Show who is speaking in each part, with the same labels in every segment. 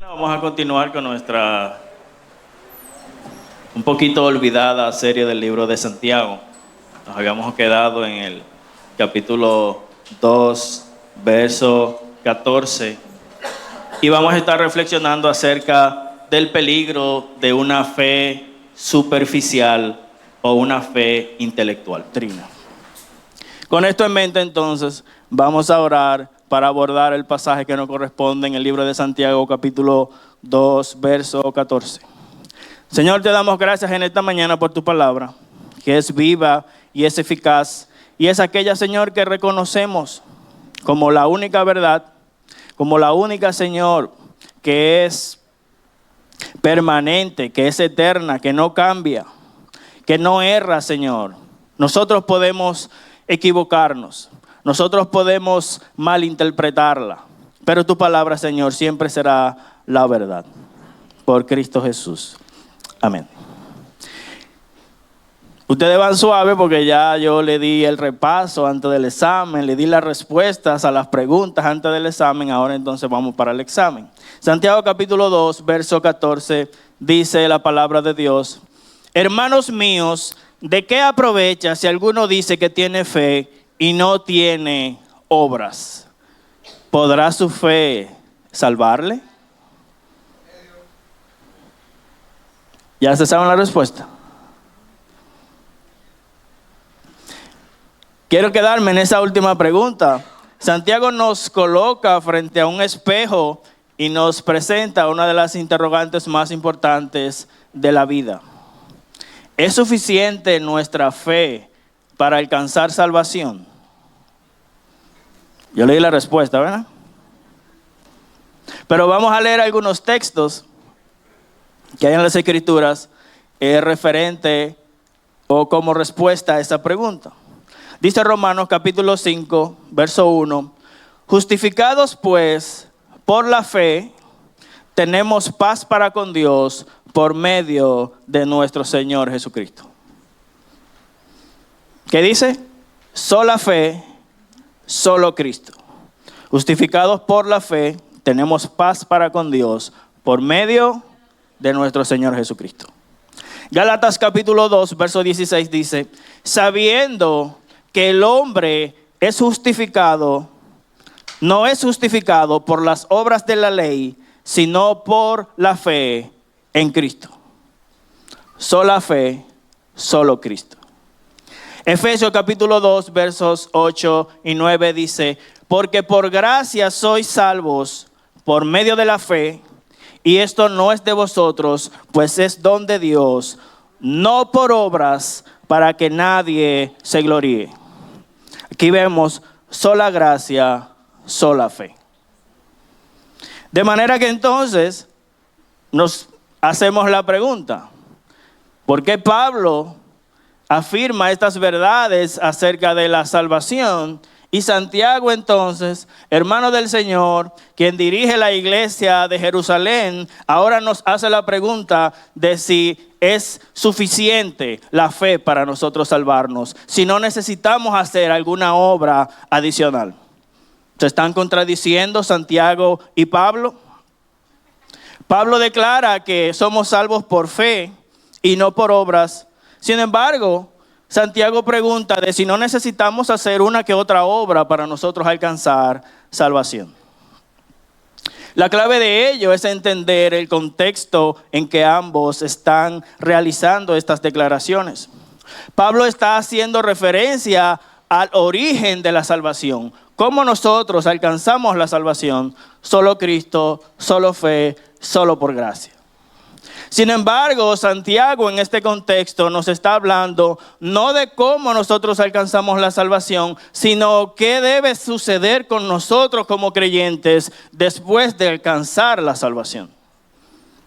Speaker 1: Vamos a continuar con nuestra un poquito olvidada serie del libro de Santiago. Nos habíamos quedado en el capítulo 2, verso 14, y vamos a estar reflexionando acerca del peligro de una fe superficial o una fe intelectual. Con esto en mente, entonces, vamos a orar para abordar el pasaje que nos corresponde en el libro de Santiago, capítulo 2, verso 14. Señor, te damos gracias en esta mañana por tu palabra, que es viva y es eficaz, y es aquella, Señor, que reconocemos como la única verdad, como la única, Señor, que es permanente, que es eterna, que no cambia, que no erra, Señor. Nosotros podemos equivocarnos, nosotros podemos malinterpretarla, pero tu palabra, Señor, siempre será la verdad. Por Cristo Jesús. Amén. Ustedes van suave porque ya yo le di el repaso antes del examen, le di las respuestas a las preguntas antes del examen. Ahora entonces vamos para el examen. Santiago capítulo 2, verso 14, dice la palabra de Dios: hermanos míos, ¿de qué aprovecha si alguno dice que tiene fe y no tiene obras? ¿Podrá su fe salvarle? ¿Ya se saben la respuesta? Quiero quedarme en esa última pregunta. Santiago nos coloca frente a un espejo y nos presenta una de las interrogantes más importantes de la vida. ¿Es suficiente nuestra fe para alcanzar salvación? Yo leí la respuesta, ¿verdad? Pero vamos a leer algunos textos que hay en las Escrituras referente o como respuesta a esa pregunta. Dice Romanos capítulo 5, verso 1: justificados pues por la fe, tenemos paz para con Dios por medio de nuestro Señor Jesucristo. ¿Qué dice? Sola fe, solo Cristo. Justificados por la fe, tenemos paz para con Dios por medio de nuestro Señor Jesucristo. Gálatas capítulo 2, verso 16 dice: sabiendo que el hombre es justificado, no es justificado por las obras de la ley, sino por la fe en Cristo. Sola fe, solo Cristo. Efesios capítulo 2, versos 8 y 9 dice: porque por gracia sois salvos por medio de la fe, y esto no es de vosotros, pues es don de Dios, no por obras, para que nadie se gloríe. Aquí vemos sola gracia, sola fe. De manera que entonces nos hacemos la pregunta: ¿por qué Pablo afirma estas verdades acerca de la salvación? Y Santiago entonces, hermano del Señor, quien dirige la iglesia de Jerusalén, ahora nos hace la pregunta de si es suficiente la fe para nosotros salvarnos, si no necesitamos hacer alguna obra adicional. ¿Se están contradiciendo Santiago y Pablo? Pablo declara que somos salvos por fe y no por obras. Sin embargo, Santiago pregunta de si no necesitamos hacer una que otra obra para nosotros alcanzar salvación. La clave de ello es entender el contexto en que ambos están realizando estas declaraciones. Pablo está haciendo referencia al origen de la salvación. ¿Cómo nosotros alcanzamos la salvación? Solo Cristo, solo fe, solo por gracia. Sin embargo, Santiago en este contexto nos está hablando no de cómo nosotros alcanzamos la salvación, sino qué debe suceder con nosotros como creyentes después de alcanzar la salvación.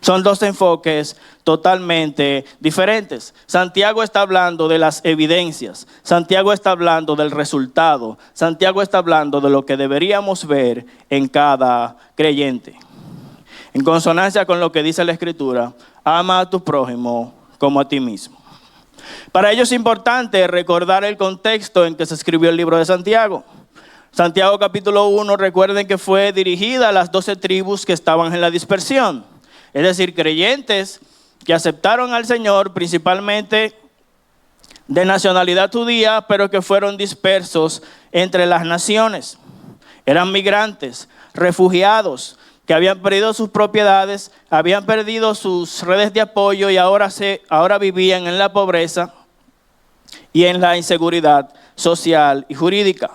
Speaker 1: Son dos enfoques totalmente diferentes. Santiago está hablando de las evidencias. Santiago está hablando del resultado. Santiago está hablando de lo que deberíamos ver en cada creyente. En consonancia con lo que dice la Escritura, ama a tu prójimo como a ti mismo. Para ello es importante recordar el contexto en que se escribió el libro de Santiago. Santiago capítulo 1, recuerden que fue dirigida a las 12 tribus que estaban en la dispersión. Es decir, creyentes que aceptaron al Señor, principalmente de nacionalidad judía, pero que fueron dispersos entre las naciones. Eran migrantes, refugiados, que habían perdido sus propiedades, habían perdido sus redes de apoyo y ahora vivían en la pobreza y en la inseguridad social y jurídica.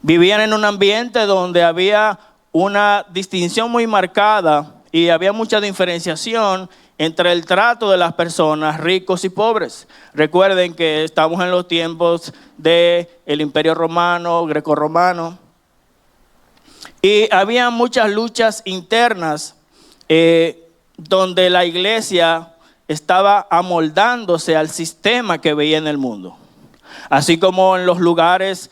Speaker 1: Vivían en un ambiente donde había una distinción muy marcada y había mucha diferenciación entre el trato de las personas ricos y pobres. Recuerden que estamos en los tiempos del Imperio Romano, Greco-Romano, y había muchas luchas internas donde la iglesia estaba amoldándose al sistema que veía en el mundo. Así como en los lugares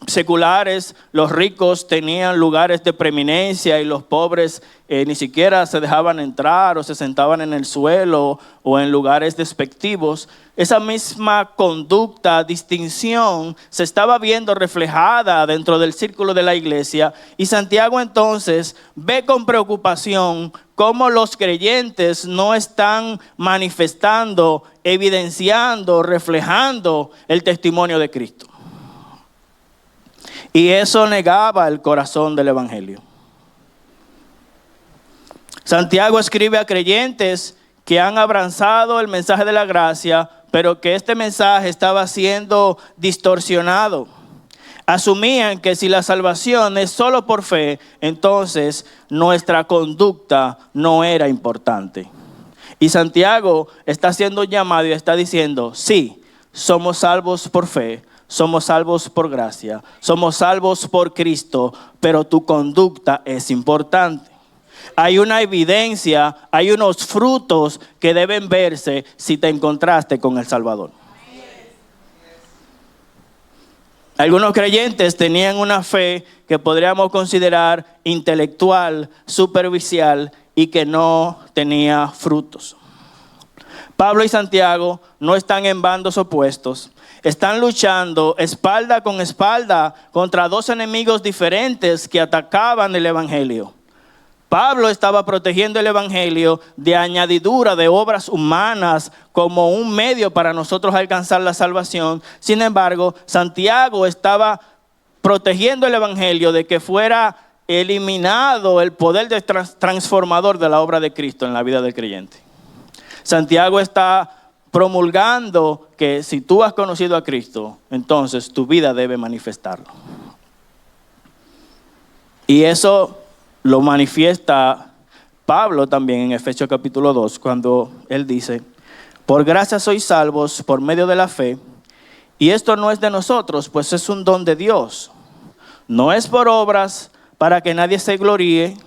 Speaker 1: seculares, los ricos tenían lugares de preeminencia y los pobres ni siquiera se dejaban entrar o se sentaban en el suelo o en lugares despectivos. Esa misma conducta, distinción, se estaba viendo reflejada dentro del círculo de la iglesia, y Santiago entonces ve con preocupación cómo los creyentes no están manifestando, evidenciando, reflejando el testimonio de Cristo. Y eso negaba el corazón del evangelio. Santiago escribe a creyentes que han abrazado el mensaje de la gracia, pero que este mensaje estaba siendo distorsionado. Asumían que si la salvación es solo por fe, entonces nuestra conducta no era importante. Y Santiago está haciendo un llamado y está diciendo, sí, somos salvos por fe, somos salvos por gracia, somos salvos por Cristo, pero tu conducta es importante. Hay una evidencia, hay unos frutos que deben verse si te encontraste con el Salvador. Algunos creyentes tenían una fe que podríamos considerar intelectual, superficial y que no tenía frutos. Pablo y Santiago no están en bandos opuestos. Están luchando espalda con espalda contra dos enemigos diferentes que atacaban el evangelio. Pablo estaba protegiendo el evangelio de añadidura de obras humanas como un medio para nosotros alcanzar la salvación. Sin embargo, Santiago estaba protegiendo el evangelio de que fuera eliminado el poder transformador de la obra de Cristo en la vida del creyente. Santiago está promulgando que si tú has conocido a Cristo, entonces tu vida debe manifestarlo. Y eso lo manifiesta Pablo también en Efesios capítulo 2, cuando él dice, por gracia sois salvos por medio de la fe, y esto no es de nosotros, pues es un don de Dios. No es por obras para que nadie se gloríe,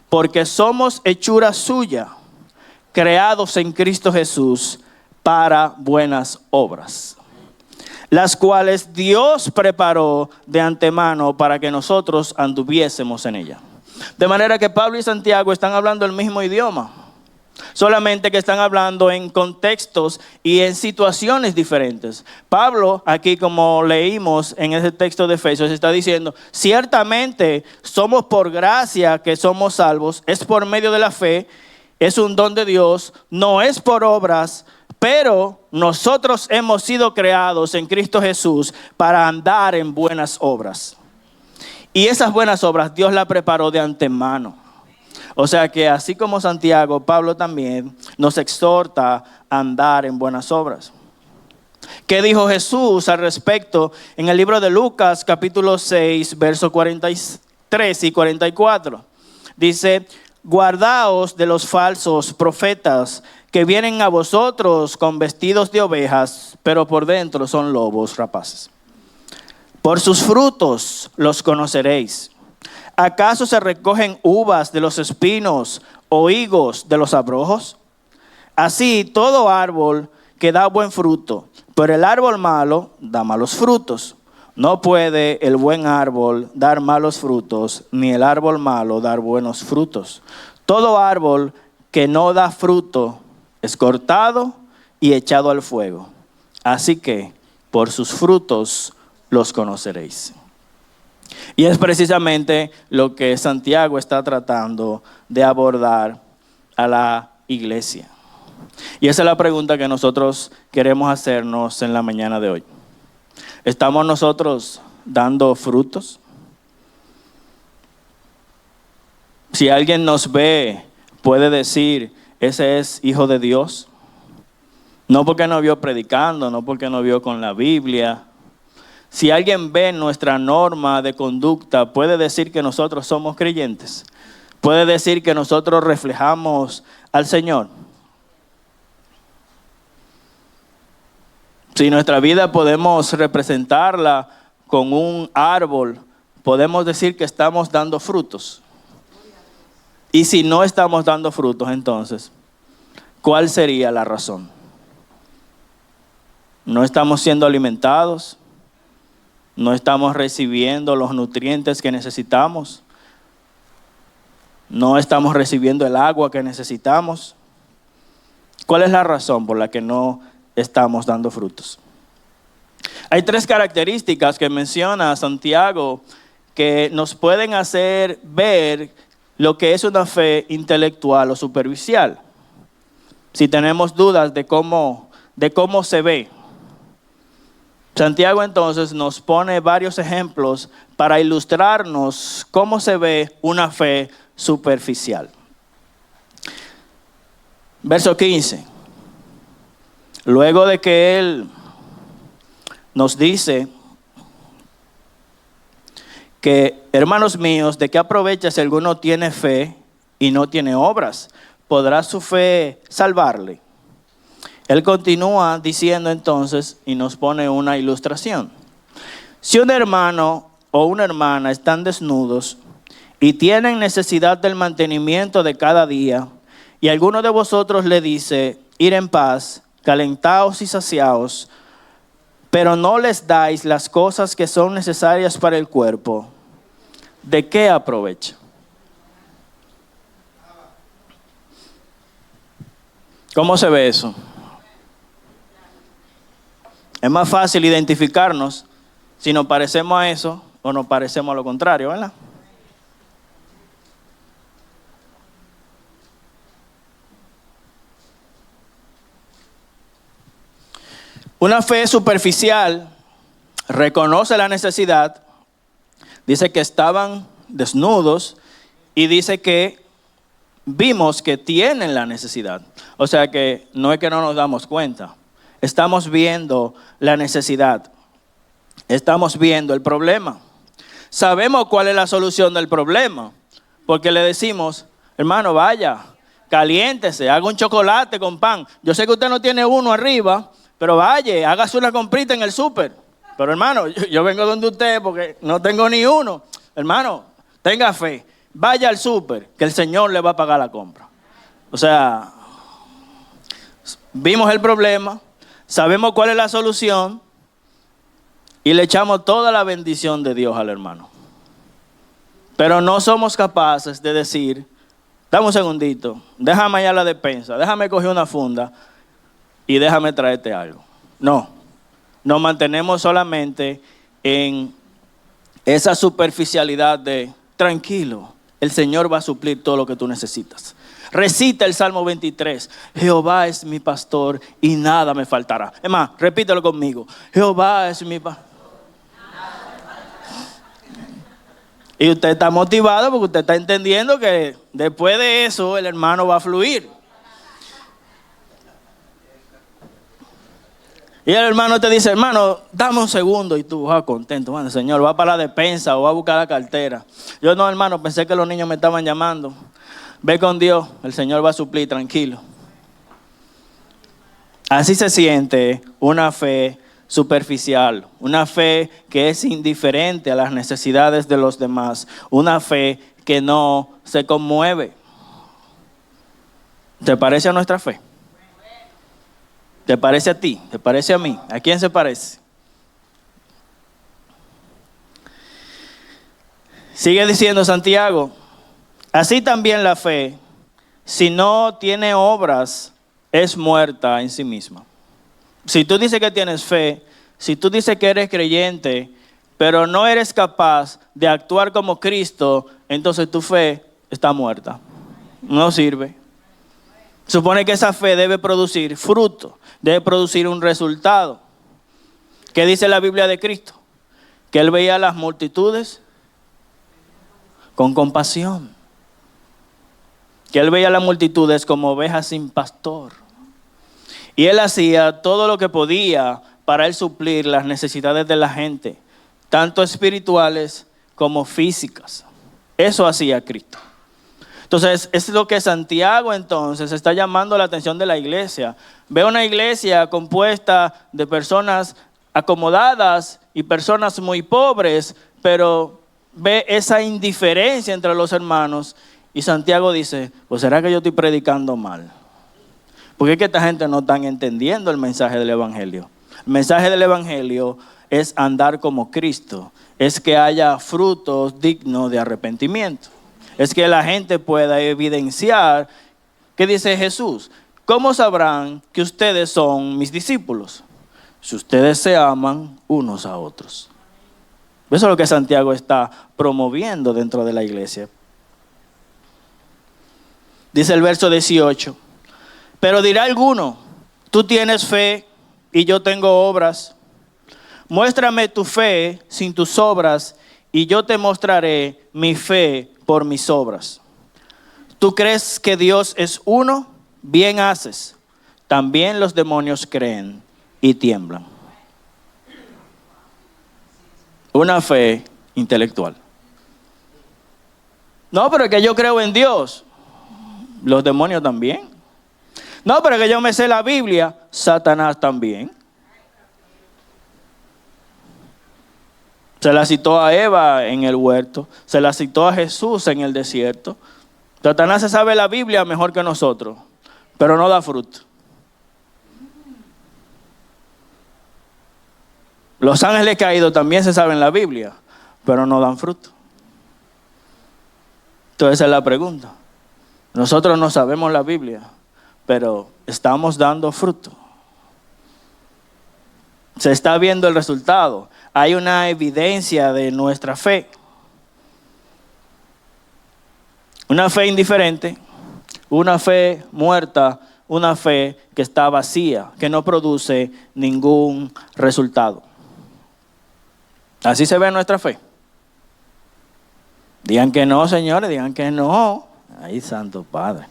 Speaker 1: porque somos hechura suya, creados en Cristo Jesús para buenas obras, las cuales Dios preparó de antemano para que nosotros anduviésemos en ella. De manera que Pablo y Santiago están hablando el mismo idioma, solamente que están hablando en contextos y en situaciones diferentes. Pablo, aquí como leímos en ese texto de Efesios, está diciendo, ciertamente somos por gracia que somos salvos, es por medio de la fe, es un don de Dios, no es por obras, pero nosotros hemos sido creados en Cristo Jesús para andar en buenas obras. Y esas buenas obras Dios las preparó de antemano. O sea que así como Santiago, Pablo también nos exhorta a andar en buenas obras. ¿Qué dijo Jesús al respecto en el libro de Lucas capítulo 6, versos 43 y 44? Dice, guardaos de los falsos profetas que vienen a vosotros con vestidos de ovejas, pero por dentro son lobos rapaces. Por sus frutos los conoceréis. ¿Acaso se recogen uvas de los espinos o higos de los abrojos? Así todo árbol que da buen fruto, pero el árbol malo da malos frutos. No puede el buen árbol dar malos frutos, ni el árbol malo dar buenos frutos. Todo árbol que no da fruto es cortado y echado al fuego. Así que por sus frutos los conoceréis. Y es precisamente lo que Santiago está tratando de abordar a la iglesia. Y esa es la pregunta que nosotros queremos hacernos en la mañana de hoy. ¿Estamos nosotros dando frutos? Si alguien nos ve, puede decir, ese es hijo de Dios. No porque nos vio predicando, no porque nos vio con la Biblia. Si alguien ve nuestra norma de conducta, puede decir que nosotros somos creyentes. Puede decir que nosotros reflejamos al Señor. Si nuestra vida podemos representarla con un árbol, podemos decir que estamos dando frutos. Y si no estamos dando frutos, entonces, ¿cuál sería la razón? ¿No estamos siendo alimentados? ¿No estamos recibiendo los nutrientes que necesitamos? ¿No estamos recibiendo el agua que necesitamos? ¿Cuál es la razón por la que no estamos dando frutos? Hay 3 características que menciona Santiago que nos pueden hacer ver lo que es una fe intelectual o superficial. Si tenemos dudas de cómo se ve. Santiago entonces nos pone varios ejemplos para ilustrarnos cómo se ve una fe superficial. Verso 15. Luego de que él nos dice que, hermanos míos, ¿de qué aprovecha si alguno tiene fe y no tiene obras? ¿Podrá su fe salvarle? Él continúa diciendo entonces y nos pone una ilustración. Si un hermano o una hermana están desnudos y tienen necesidad del mantenimiento de cada día, y alguno de vosotros le dice, ir en paz, calentaos y saciaos, pero no les dais las cosas que son necesarias para el cuerpo, ¿de qué aprovecha? ¿Cómo se ve eso? Es más fácil identificarnos si nos parecemos a eso o nos parecemos a lo contrario, ¿verdad? Una fe superficial reconoce la necesidad, dice que estaban desnudos y dice que vimos que tienen la necesidad. O sea que no es que no nos damos cuenta, estamos viendo la necesidad, estamos viendo el problema. Sabemos cuál es la solución del problema, porque le decimos, hermano, vaya, caliéntese, haga un chocolate con pan. Yo sé que usted no tiene uno arriba, pero vaya, hágase una comprita en el súper. Pero hermano, yo vengo donde usted porque no tengo ni uno. Hermano, tenga fe, vaya al súper, que el Señor le va a pagar la compra. O sea, vimos el problema, sabemos cuál es la solución y le echamos toda la bendición de Dios al hermano. Pero no somos capaces de decir, dame un segundito, déjame allá la despensa, déjame coger una funda y déjame traerte algo. No, nos mantenemos solamente en esa superficialidad de tranquilo, el Señor va a suplir todo lo que tú necesitas. Recita el Salmo 23, Jehová es mi pastor y nada me faltará. Es más, repítelo conmigo, Jehová es mi pastor. Y usted está motivado porque usted está entendiendo que después de eso el hermano va a fluir. Y el hermano te dice, hermano, dame un segundo. Y tú vas contento, bueno, Señor, va para la despensa o va a buscar la cartera. Yo no, hermano, pensé que los niños me estaban llamando. Ve con Dios, el Señor va a suplir, tranquilo. Así se siente una fe superficial, una fe que es indiferente a las necesidades de los demás, una fe que no se conmueve. ¿Te parece a nuestra fe? ¿Te parece a ti? ¿Te parece a mí? ¿A quién se parece? Sigue diciendo Santiago, así también la fe, si no tiene obras, es muerta en sí misma. Si tú dices que tienes fe, si tú dices que eres creyente, pero no eres capaz de actuar como Cristo, entonces tu fe está muerta. No sirve. Supone que esa fe debe producir fruto, debe producir un resultado. ¿Qué dice la Biblia de Cristo? Que Él veía a las multitudes con compasión. Que Él veía a las multitudes como ovejas sin pastor. Y Él hacía todo lo que podía para Él suplir las necesidades de la gente, tanto espirituales como físicas. Eso hacía Cristo. Entonces, es lo que Santiago entonces está llamando la atención de la iglesia. Ve una iglesia compuesta de personas acomodadas y personas muy pobres, pero ve esa indiferencia entre los hermanos y Santiago dice, pues ¿será que yo estoy predicando mal? Porque es que esta gente no está entendiendo el mensaje del evangelio. El mensaje del evangelio es andar como Cristo, es que haya frutos dignos de arrepentimiento. Es que la gente pueda evidenciar, ¿qué dice Jesús? ¿Cómo sabrán que ustedes son mis discípulos? Si ustedes se aman unos a otros. Eso es lo que Santiago está promoviendo dentro de la iglesia. Dice el verso 18. Pero dirá alguno, tú tienes fe y yo tengo obras. Muéstrame tu fe sin tus obras y yo te mostraré mi fe por mis obras. ¿Tú crees que Dios es uno? Bien haces. También los demonios creen y tiemblan. Una fe intelectual. No, pero es que yo creo en Dios. Los demonios también. No, pero es que yo me sé la Biblia. Satanás también. Se la citó a Eva en el huerto. Se la citó a Jesús en el desierto. Satanás se sabe la Biblia mejor que nosotros, pero no da fruto. Los ángeles caídos también se saben la Biblia, pero no dan fruto. Entonces esa es la pregunta. Nosotros no sabemos la Biblia, pero estamos dando fruto. Se está viendo el resultado. Hay una evidencia de nuestra fe. Una fe indiferente, una fe muerta, una fe que está vacía, que no produce ningún resultado. Así se ve nuestra fe. Digan que no, señores, digan que no. Ay, Santo Padre.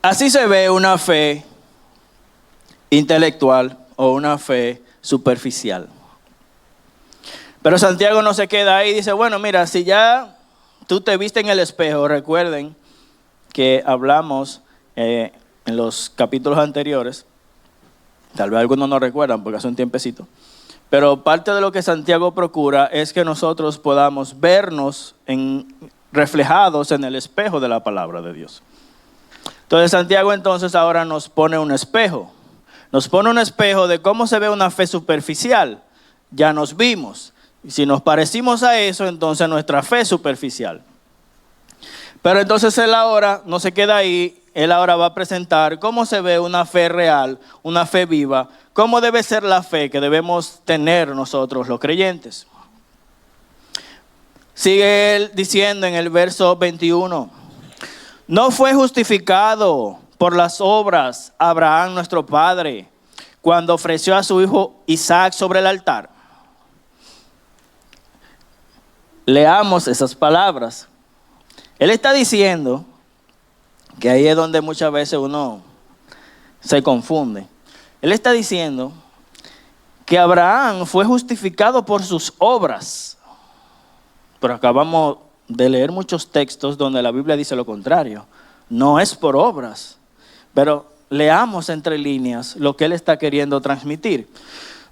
Speaker 1: Así se ve una fe intelectual o una fe superficial. Pero Santiago no se queda ahí y dice, bueno, mira, si ya tú te viste en el espejo, recuerden que hablamos en los capítulos anteriores, tal vez algunos no recuerdan porque hace un tiempecito, pero parte de lo que Santiago procura es que nosotros podamos vernos reflejados en el espejo de la palabra de Dios. Entonces Santiago entonces ahora nos pone un espejo. Nos pone un espejo de cómo se ve una fe superficial. Ya nos vimos. Y si nos parecimos a eso, entonces nuestra fe es superficial. Pero entonces él ahora no se queda ahí. Él ahora va a presentar cómo se ve una fe real, una fe viva. Cómo debe ser la fe que debemos tener nosotros los creyentes. Sigue él diciendo en el verso 21. No fue justificado por las obras Abraham nuestro padre cuando ofreció a su hijo Isaac sobre el altar. Leamos esas palabras. Él está diciendo que ahí es donde muchas veces uno se confunde. Él está diciendo que Abraham fue justificado por sus obras. Pero acabamos de leer muchos textos donde la Biblia dice lo contrario. No es por obras. Pero leamos entre líneas lo que él está queriendo transmitir.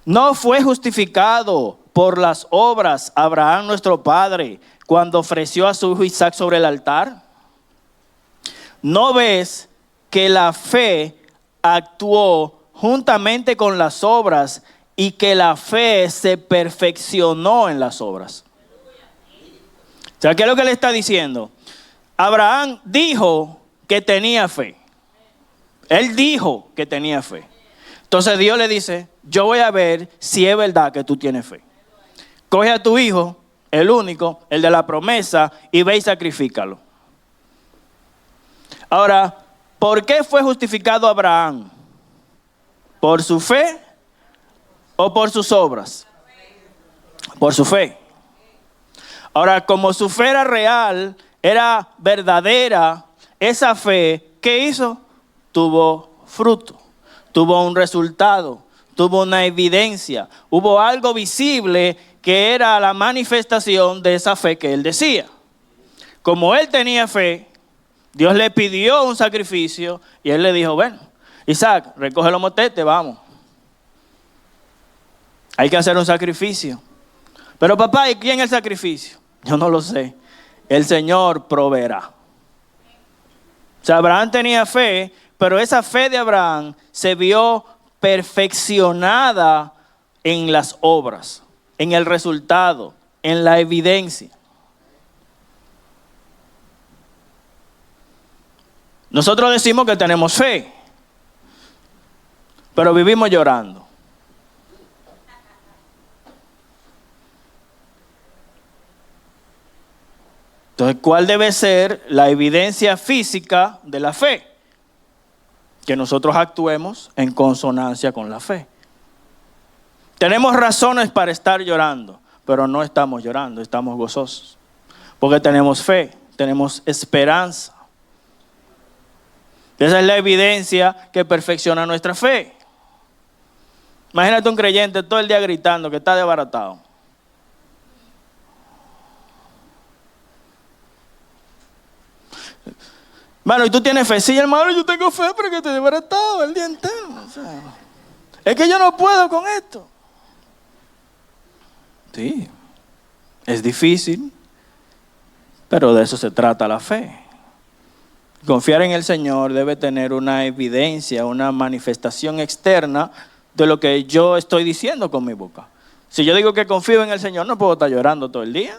Speaker 1: No fue justificado por las obras Abraham nuestro padre cuando ofreció a su hijo Isaac sobre el altar. ¿No ves que la fe actuó juntamente con las obras y que la fe se perfeccionó en las obras? O sea, ¿qué es lo que le está diciendo? Abraham dijo que tenía fe. Él dijo que tenía fe. Entonces Dios le dice, yo voy a ver si es verdad que tú tienes fe. Coge a tu hijo, el único, el de la promesa, y ve y sacrifícalo. Ahora, ¿por qué fue justificado Abraham? ¿Por su fe o por sus obras? Por su fe. Ahora, como su fe era real, era verdadera, esa fe, ¿qué hizo? Tuvo fruto, tuvo un resultado, tuvo una evidencia, hubo algo visible que era la manifestación de esa fe que él decía. Como él tenía fe, Dios le pidió un sacrificio y él le dijo, bueno, Isaac, recoge los motetes, vamos. Hay que hacer un sacrificio. Pero papá, ¿y quién es el sacrificio? Yo no lo sé. El Señor proveerá. O sea, Abraham tenía fe, pero esa fe de Abraham se vio perfeccionada en las obras, en el resultado, en la evidencia. Nosotros decimos que tenemos fe, pero vivimos llorando. Entonces, ¿cuál debe ser la evidencia física de la fe? Que nosotros actuemos en consonancia con la fe. Tenemos razones para estar llorando, pero no estamos llorando, estamos gozosos. Porque tenemos fe, tenemos esperanza. Esa es la evidencia que perfecciona nuestra fe. Imagínate un creyente todo el día gritando que está desbaratado. Bueno, ¿y tú tienes fe? Sí, hermano, yo tengo fe, pero que estoy desbaratado el día entero. O sea, es que yo no puedo con esto. Sí, es difícil, pero de eso se trata la fe. Confiar en el Señor debe tener una evidencia, una manifestación externa de lo que yo estoy diciendo con mi boca. Si yo digo que confío en el Señor, no puedo estar llorando todo el día.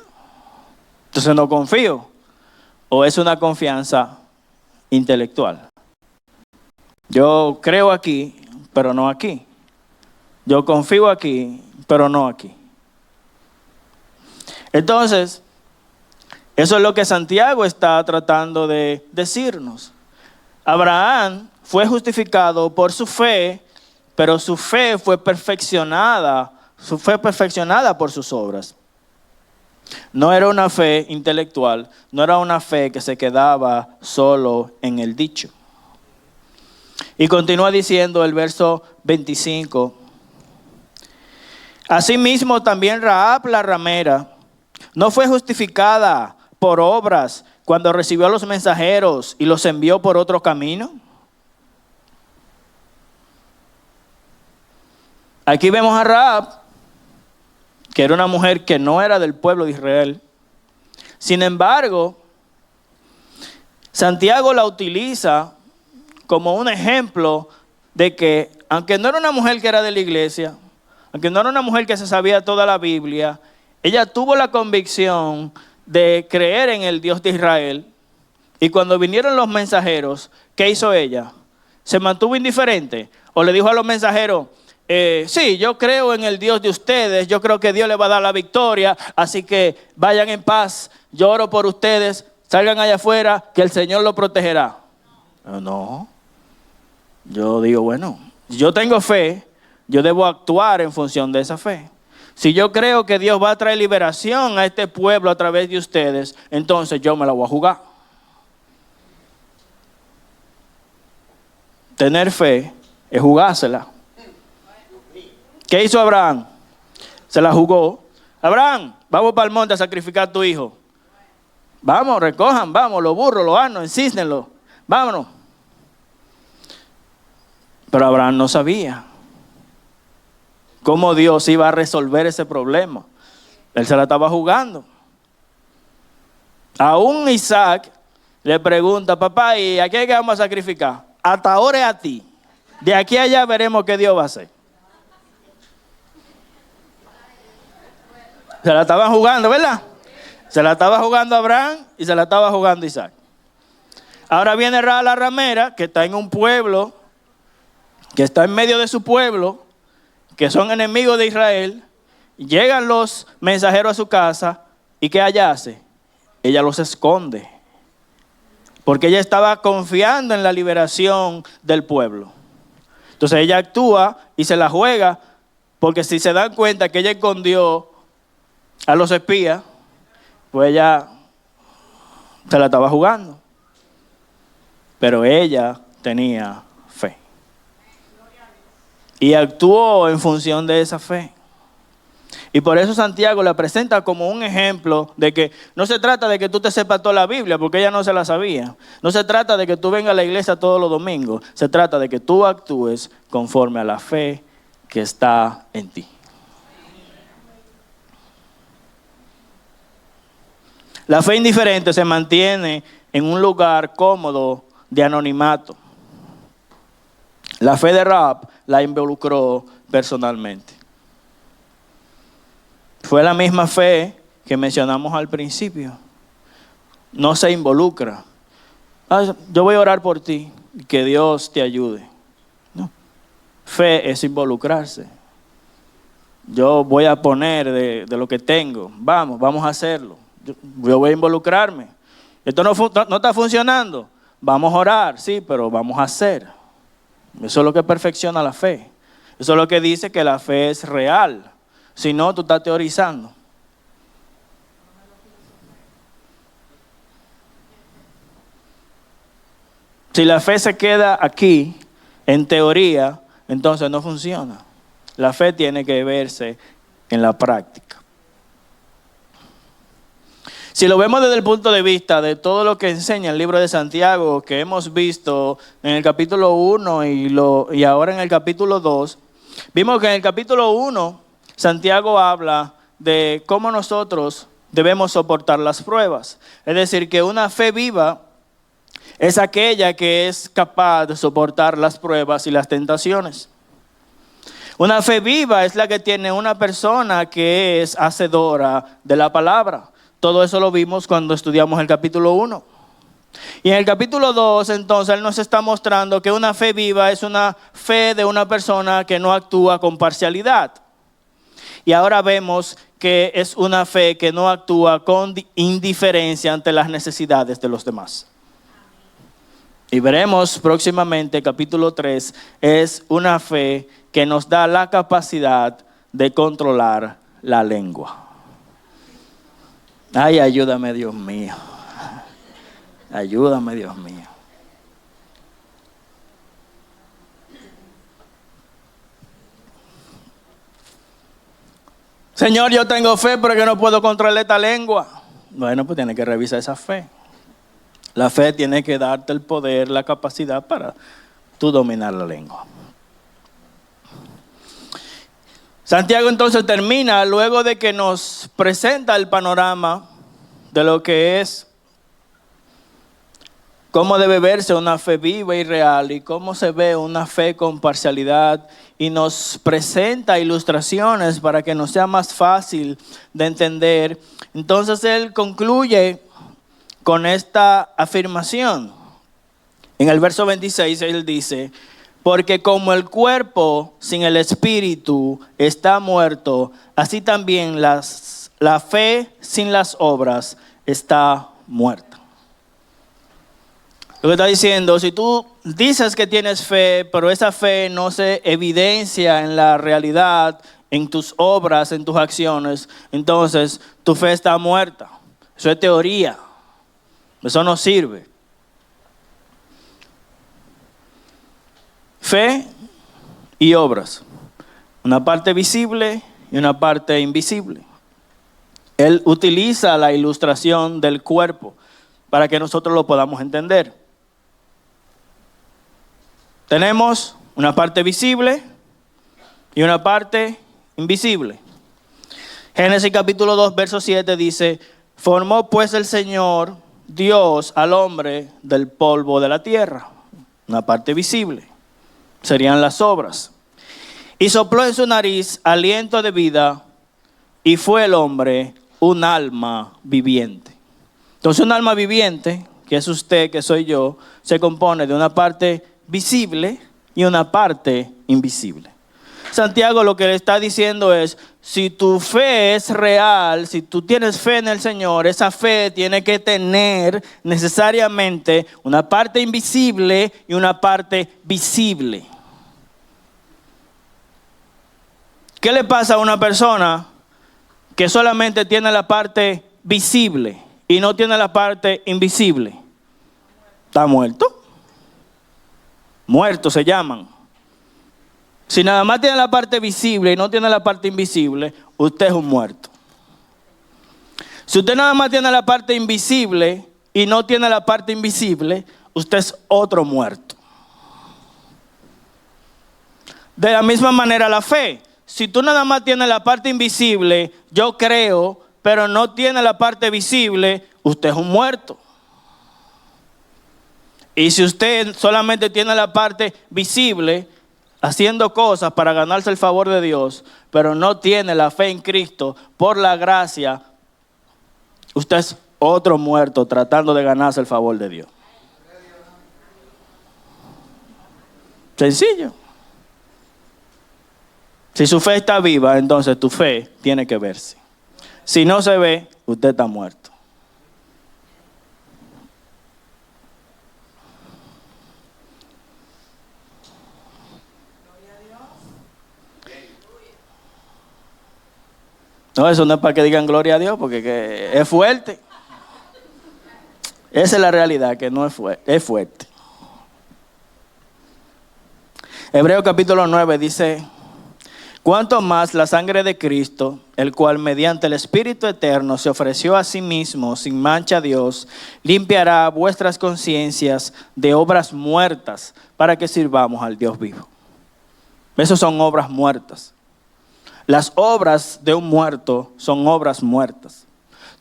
Speaker 1: Entonces no confío. O es una confianza intelectual. Yo creo aquí, pero no aquí. Yo confío aquí, pero no aquí. Entonces, eso es lo que Santiago está tratando de decirnos. Abraham fue justificado por su fe, pero su fe fue perfeccionada por sus obras. No era una fe intelectual, no era una fe que se quedaba solo en el dicho. Y continúa diciendo el verso 25. Asimismo también Rahab la ramera no fue justificada por obras cuando recibió a los mensajeros y los envió por otro camino. Aquí vemos a Rahab, que era una mujer que no era del pueblo de Israel. Sin embargo, Santiago la utiliza como un ejemplo de que, aunque no era una mujer que era de la iglesia, aunque no era una mujer que se sabía toda la Biblia, ella tuvo la convicción de creer en el Dios de Israel. Y cuando vinieron los mensajeros, ¿qué hizo ella? ¿Se mantuvo indiferente? ¿O le dijo a los mensajeros, sí, yo creo en el Dios de ustedes, yo creo que Dios les va a dar la victoria, así que vayan en paz, yo oro por ustedes, salgan allá afuera, que el Señor los protegerá? No, yo digo, bueno, yo tengo fe, yo debo actuar en función de esa fe. Si yo creo que Dios va a traer liberación a este pueblo a través de ustedes, entonces yo me la voy a jugar. Tener fe es jugársela. ¿Qué hizo Abraham? Se la jugó. Abraham, vamos para el monte a sacrificar a tu hijo. Vamos, recojan, vamos, los burros, los asnos, ensísnenlos. Vámonos. Pero Abraham no sabía cómo Dios iba a resolver ese problema. Él se la estaba jugando. Aún Isaac le pregunta, papá, ¿y a quién es que vamos a sacrificar? Hasta ahora es a ti. De aquí a allá veremos qué Dios va a hacer. Se la estaban jugando, ¿verdad? Se la estaba jugando Abraham y se la estaba jugando Isaac. Ahora viene la ramera, que está en un pueblo, que está en medio de su pueblo, que son enemigos de Israel. Llegan los mensajeros a su casa, ¿y qué ella hace? Ella los esconde, porque ella estaba confiando en la liberación del pueblo. Entonces ella actúa y se la juega, porque si se dan cuenta que ella escondió a los espías, pues ella se la estaba jugando. Pero ella tenía fe. Y actuó en función de esa fe. Y por eso Santiago la presenta como un ejemplo de que no se trata de que tú te sepas toda la Biblia, porque ella no se la sabía. No se trata de que tú vengas a la iglesia todos los domingos. Se trata de que tú actúes conforme a la fe que está en ti. La fe indiferente se mantiene en un lugar cómodo de anonimato. La fe de Rahab la involucró personalmente. Fue la misma fe que mencionamos al principio. No se involucra. Yo voy a orar por ti, que Dios te ayude. No. Fe es involucrarse. Yo voy a poner de lo que tengo. Vamos a hacerlo. Yo voy a involucrarme. Esto no está funcionando. Vamos a orar, sí, pero vamos a hacer. Eso es lo que perfecciona la fe. Eso es lo que dice que la fe es real. Si no, tú estás teorizando. Si la fe se queda aquí, en teoría, entonces no funciona. La fe tiene que verse en la práctica. Si lo vemos desde el punto de vista de todo lo que enseña el libro de Santiago, que hemos visto en el capítulo 1 y ahora en el capítulo 2, vimos que en el capítulo 1 Santiago habla de cómo nosotros debemos soportar las pruebas. Es decir, que una fe viva es aquella que es capaz de soportar las pruebas y las tentaciones. Una fe viva es la que tiene una persona que es hacedora de la palabra. Todo eso lo vimos cuando estudiamos el capítulo 1. Y en el capítulo 2, entonces, él nos está mostrando que una fe viva es una fe de una persona que no actúa con parcialidad. Y ahora vemos que es una fe que no actúa con indiferencia ante las necesidades de los demás. Y veremos próximamente, capítulo 3, es una fe que nos da la capacidad de controlar la lengua. Ay, ayúdame, Dios mío. Ayúdame, Dios mío. Señor, yo tengo fe, pero que no puedo controlar esta lengua. Bueno, pues tienes que revisar esa fe. La fe tiene que darte el poder, la capacidad para tú dominar la lengua. Santiago entonces termina luego de que nos presenta el panorama de lo que es, cómo debe verse una fe viva y real y cómo se ve una fe con parcialidad, y nos presenta ilustraciones para que nos sea más fácil de entender. Entonces él concluye con esta afirmación. En el verso 26 él dice: porque como el cuerpo sin el espíritu está muerto, así también la fe sin las obras está muerta. Lo que está diciendo, si tú dices que tienes fe, pero esa fe no se evidencia en la realidad, en tus obras, en tus acciones, entonces tu fe está muerta. Eso es teoría. Eso no sirve. Fe y obras. Una parte visible y una parte invisible. Él utiliza la ilustración del cuerpo para que nosotros lo podamos entender. Tenemos una parte visible y una parte invisible. Génesis capítulo 2, verso 7 dice: formó pues el Señor Dios al hombre del polvo de la tierra. Una parte visible serían las obras. Y sopló en su nariz aliento de vida, y fue el hombre un alma viviente. Entonces un alma viviente, que es usted, que soy yo, se compone de una parte visible y una parte invisible. Santiago lo que le está diciendo es, si tu fe es real, si tú tienes fe en el Señor, esa fe tiene que tener necesariamente una parte invisible y una parte visible. ¿Qué le pasa a una persona que solamente tiene la parte visible y no tiene la parte invisible? ¿Está muerto? Muertos se llaman. Si nada más tiene la parte visible y no tiene la parte invisible, usted es un muerto. Si usted nada más tiene la parte invisible y no tiene la parte invisible, usted es otro muerto. De la misma manera la fe. Si tú nada más tienes la parte invisible, yo creo, pero no tiene la parte visible, usted es un muerto. Y si usted solamente tiene la parte visible, haciendo cosas para ganarse el favor de Dios, pero no tiene la fe en Cristo por la gracia, usted es otro muerto tratando de ganarse el favor de Dios. Sencillo. Si su fe está viva, entonces tu fe tiene que verse. Si no se ve, usted está muerto. No, eso no es para que digan gloria a Dios, porque es fuerte. Esa es la realidad, que no es fuerte, es fuerte. Hebreos capítulo 9 dice, cuánto más la sangre de Cristo, el cual mediante el Espíritu Eterno se ofreció a sí mismo sin mancha a Dios, limpiará vuestras conciencias de obras muertas para que sirvamos al Dios vivo. Esas son obras muertas. Las obras de un muerto son obras muertas.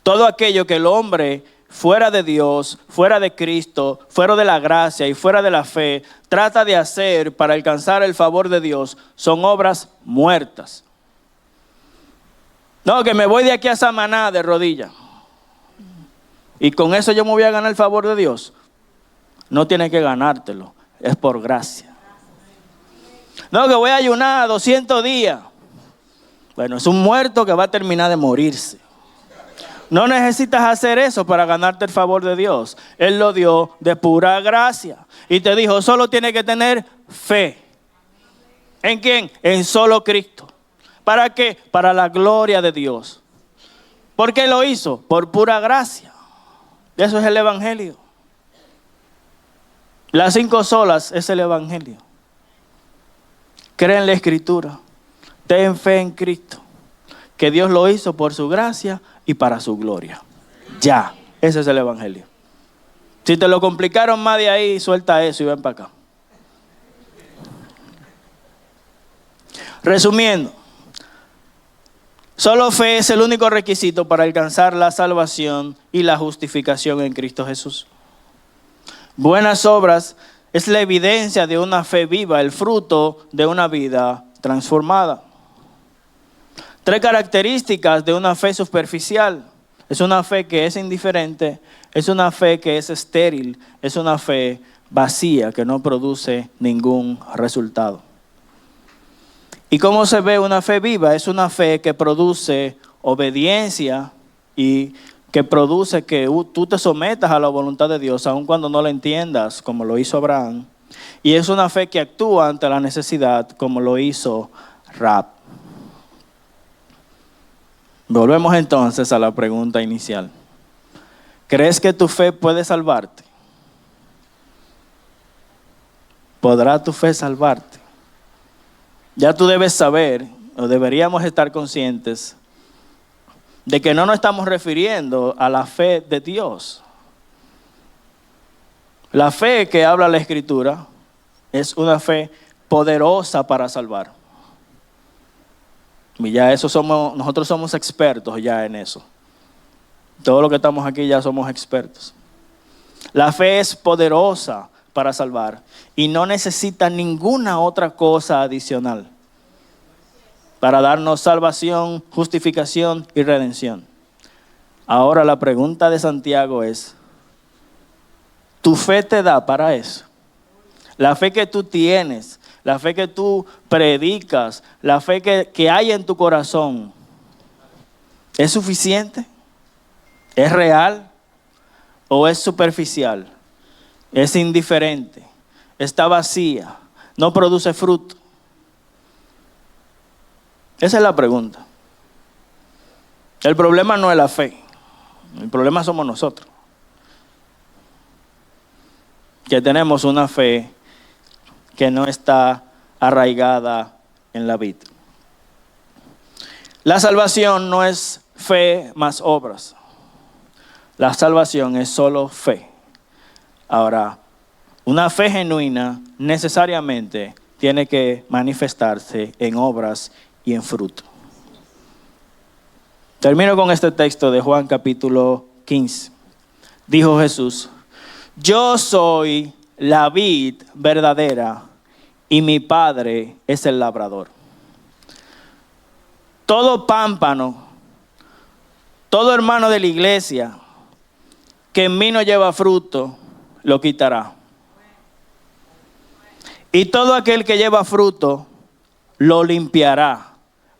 Speaker 1: Todo aquello que el hombre fuera de Dios, fuera de Cristo, fuera de la gracia y fuera de la fe, trata de hacer para alcanzar el favor de Dios, son obras muertas. No, que me voy de aquí a Samaná de rodillas. Y con eso yo me voy a ganar el favor de Dios. No tienes que ganártelo, es por gracia. No, que voy a ayunar 200 días. Bueno, es un muerto que va a terminar de morirse. No necesitas hacer eso para ganarte el favor de Dios. Él lo dio de pura gracia. Y te dijo, solo tienes que tener fe. ¿En quién? En solo Cristo. ¿Para qué? Para la gloria de Dios. ¿Por qué lo hizo? Por pura gracia. Eso es el Evangelio. Las 5 solas es el Evangelio. Cree en la Escritura. Ten fe en Cristo, que Dios lo hizo por su gracia y para su gloria. Ya, ese es el Evangelio. Si te lo complicaron más de ahí, suelta eso y ven para acá. Resumiendo, solo fe es el único requisito para alcanzar la salvación y la justificación en Cristo Jesús. Buenas obras es la evidencia de una fe viva, el fruto de una vida transformada. 3 características de una fe superficial. Es una fe que es indiferente, es una fe que es estéril, es una fe vacía que no produce ningún resultado. ¿Y cómo se ve una fe viva? Es una fe que produce obediencia y que produce que tú te sometas a la voluntad de Dios, aun cuando no la entiendas, como lo hizo Abraham. Y es una fe que actúa ante la necesidad, como lo hizo Rahab. Volvemos entonces a la pregunta inicial. ¿Crees que tu fe puede salvarte? ¿Podrá tu fe salvarte? Ya tú debes saber, o deberíamos estar conscientes, de que no nos estamos refiriendo a la fe de Dios. La fe que habla la Escritura es una fe poderosa para salvar. Y ya nosotros somos expertos ya en eso. Todos los que estamos aquí ya somos expertos. La fe es poderosa para salvar y no necesita ninguna otra cosa adicional para darnos salvación, justificación y redención. Ahora la pregunta de Santiago es, Tu fe te da para eso. La fe que tú tienes, la fe que tú predicas, la fe que hay en tu corazón, ¿es suficiente? ¿Es real? ¿O es superficial? ¿Es indiferente? ¿Está vacía? ¿No produce fruto? Esa es la pregunta. El problema no es la fe. El problema somos nosotros, que tenemos una fe que no está arraigada en la vida. La salvación no es fe más obras. La salvación es solo fe. Ahora, una fe genuina necesariamente tiene que manifestarse en obras y en fruto. Termino con este texto de Juan capítulo 15. Dijo Jesús: yo soy la vid verdadera y mi Padre es el labrador. Todo pámpano, todo hermano de la iglesia que en mí no lleva fruto, lo quitará. Y todo aquel que lleva fruto, lo limpiará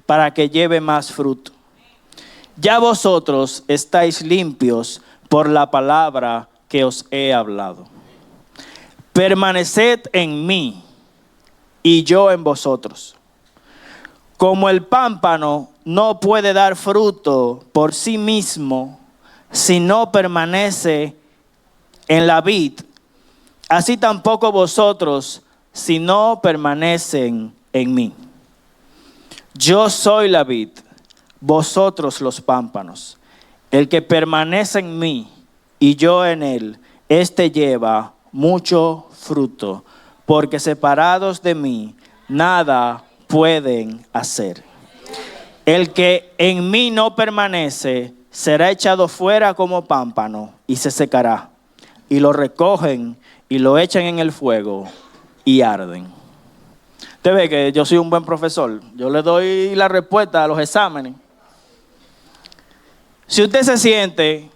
Speaker 1: para que lleve más fruto. Ya vosotros estáis limpios por la palabra que os he hablado. Permaneced en mí y yo en vosotros. Como el pámpano no puede dar fruto por sí mismo si no permanece en la vid, así tampoco vosotros si no permanecen en mí. Yo soy la vid, vosotros los pámpanos. El que permanece en mí y yo en él, éste lleva mucho fruto, porque separados de mí nada pueden hacer. El que en mí no permanece será echado fuera como pámpano y se secará. Y lo recogen y lo echan en el fuego y arden. Usted ve que yo soy un buen profesor. Yo le doy la respuesta a los exámenes. Si usted se siente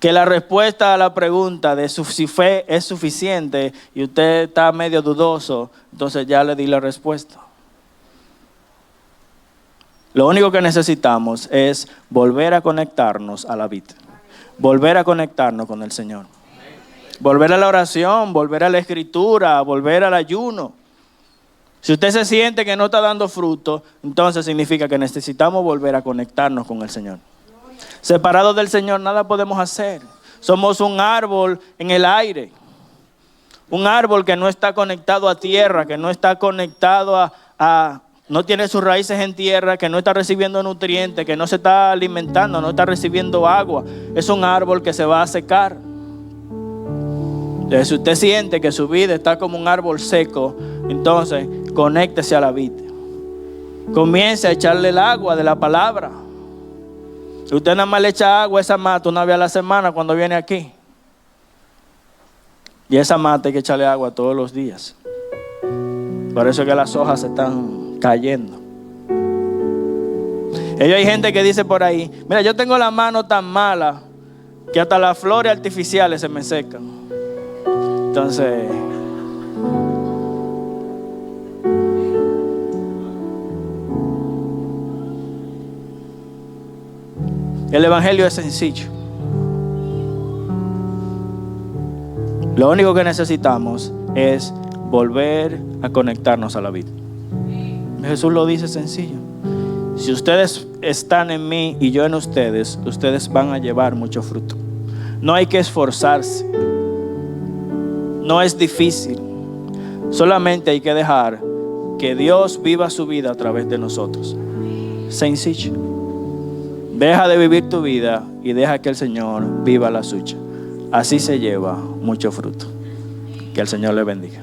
Speaker 1: que la respuesta a la pregunta de si fe es suficiente y usted está medio dudoso, entonces ya le di la respuesta. Lo único que necesitamos es volver a conectarnos a la vida, volver a conectarnos con el Señor, volver a la oración, volver a la escritura, volver al ayuno. Si usted se siente que no está dando fruto, entonces significa que necesitamos volver a conectarnos con el Señor. Separados del Señor nada podemos hacer. Somos un árbol en el aire. Un árbol que no está conectado a tierra, que no está conectado no tiene sus raíces en tierra, que no está recibiendo nutrientes, que no se está alimentando, no está recibiendo agua. Es un árbol que se va a secar. Entonces, si usted siente que su vida está como un árbol seco, entonces conéctese a la vida. Comience a echarle el agua de la palabra. Si usted nada más le echa agua a esa mata una vez a la semana cuando viene aquí. Y esa mata hay que echarle agua todos los días. Por eso es que las hojas se están cayendo. Hay gente que dice por ahí: mira, yo tengo la mano tan mala que hasta las flores artificiales se me secan. Entonces, el evangelio es sencillo. Lo único que necesitamos es volver a conectarnos a la vida. Jesús lo dice sencillo. Si ustedes están en mí y yo en ustedes, ustedes van a llevar mucho fruto. No hay que esforzarse. No es difícil. Solamente hay que dejar que Dios viva su vida a través de nosotros. Sencillo. Deja de vivir tu vida y deja que el Señor viva la suya. Así se lleva mucho fruto. Que el Señor le bendiga.